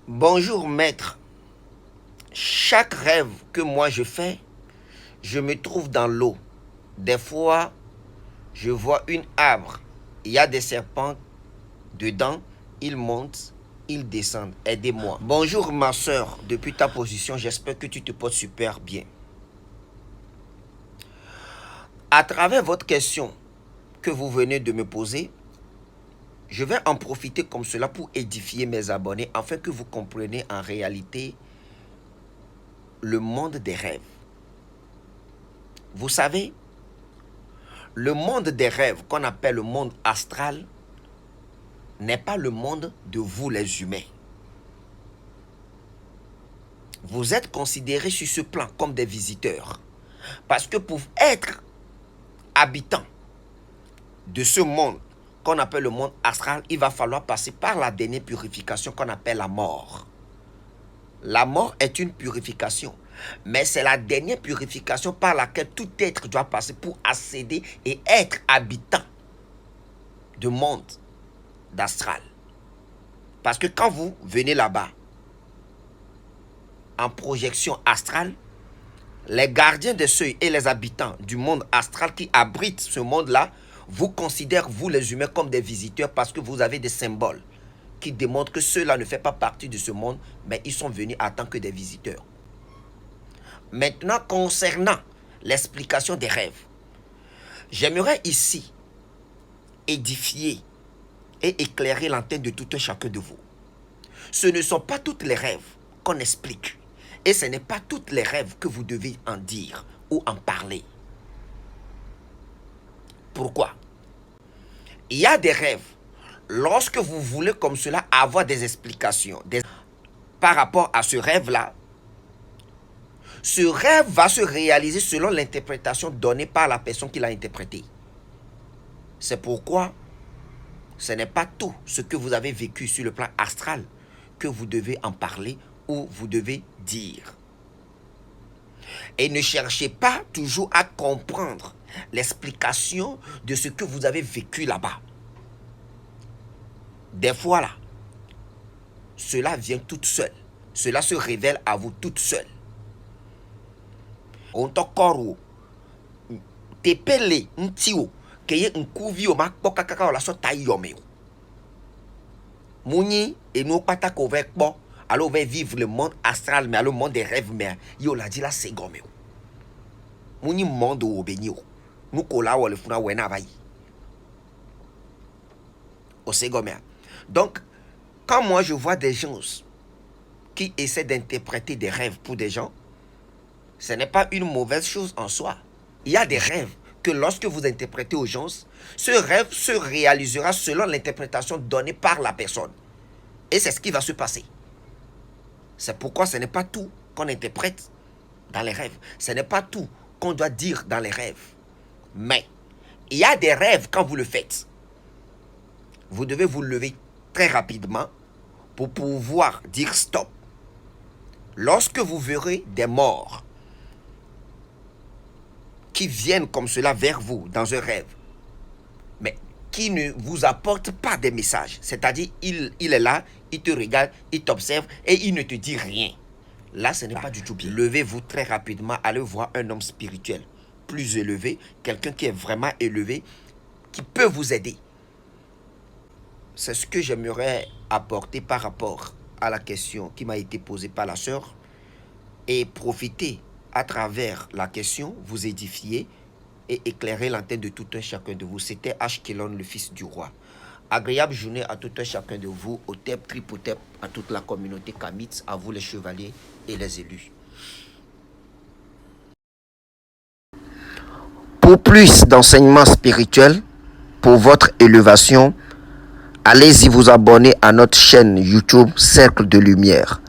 Bonjour maître, chaque rêve que moi je fais, je me trouve dans l'eau. Des fois, je vois une arbre, il y a des serpents dedans, ils montent, ils descendent. Aidez-moi. Bonjour ma soeur, depuis ta position, j'espère que tu te portes super bien. À travers votre question que vous venez de me poser, je vais en profiter comme cela pour édifier mes abonnés afin que vous compreniez en réalité le monde des rêves. Vous savez, le monde des rêves qu'on appelle le monde astral n'est pas le monde de vous les humains. Vous êtes considérés sur ce plan comme des visiteurs. Parce que pour être habitant de ce monde qu'on appelle le monde astral, il va falloir passer par la dernière purification qu'on appelle la mort. La mort est une purification, mais c'est la dernière purification par laquelle tout être doit passer pour accéder et être habitant du monde d'astral. Parce que quand vous venez là-bas, en projection astrale, les gardiens des seuils et les habitants du monde astral qui abritent ce monde-là vous considèrent, vous les humains, comme des visiteurs parce que vous avez des symboles qui démontrent que ceux-là ne font pas partie de ce monde, mais ils sont venus en tant que des visiteurs. Maintenant, concernant l'explication des rêves, j'aimerais ici édifier et éclairer l'antenne de tout un chacun de vous. Ce ne sont pas tous les rêves qu'on explique. Et ce n'est pas tous les rêves que vous devez en dire ou en parler. Pourquoi? Il y a des rêves, lorsque vous voulez comme cela avoir des explications par rapport à ce rêve-là, ce rêve va se réaliser selon l'interprétation donnée par la personne qui l'a interprété. C'est pourquoi ce n'est pas tout ce que vous avez vécu sur le plan astral que vous devez en parler ou vous devez dire. Et ne cherchez pas toujours à comprendre l'explication de ce que vous avez vécu là-bas. Des fois là, cela vient toute seule. Cela se révèle à vous toute seule. On t'occorou, t'épelle un tio, qu'est un couvio ma poka kaka la sota yomeo. Mouni et nous pata qu'ovek bon. Alors on va vivre le monde astral, mais le monde des rêves, mais yo l'a dit là c'est gomme. Mouni monde au benio. Nous kola ou le funa wena vai. Au c'est gomme. Donc, quand moi je vois des gens qui essaient d'interpréter des rêves pour des gens, ce n'est pas une mauvaise chose en soi. Il y a des rêves que lorsque vous interprétez aux gens, ce rêve se réalisera selon l'interprétation donnée par la personne. Et c'est ce qui va se passer. C'est pourquoi ce n'est pas tout qu'on interprète dans les rêves. Ce n'est pas tout qu'on doit dire dans les rêves. Mais il y a des rêves quand vous le faites. Vous devez vous lever très rapidement pour pouvoir dire stop. Lorsque vous verrez des morts qui viennent comme cela vers vous dans un rêve, mais qui ne vous apportent pas des messages, c'est-à-dire il est là, il te regarde, il t'observe et il ne te dit rien. Là, ce n'est pas du tout bien. Levez-vous très rapidement, allez voir un homme spirituel plus élevé, quelqu'un qui est vraiment élevé, qui peut vous aider. C'est ce que j'aimerais apporter par rapport à la question qui m'a été posée par la sœur et profiter à travers la question, vous édifier et éclairer l'antenne de tout un chacun de vous. C'était Ashkelon, le fils du roi. Agréable journée à tout un chacun de vous, au TEP, Tripotep, à toute la communauté Kamitz, à vous les chevaliers et les élus. Pour plus d'enseignements spirituels, pour votre élévation, allez-y vous abonner à notre chaîne YouTube Cercle de Lumière.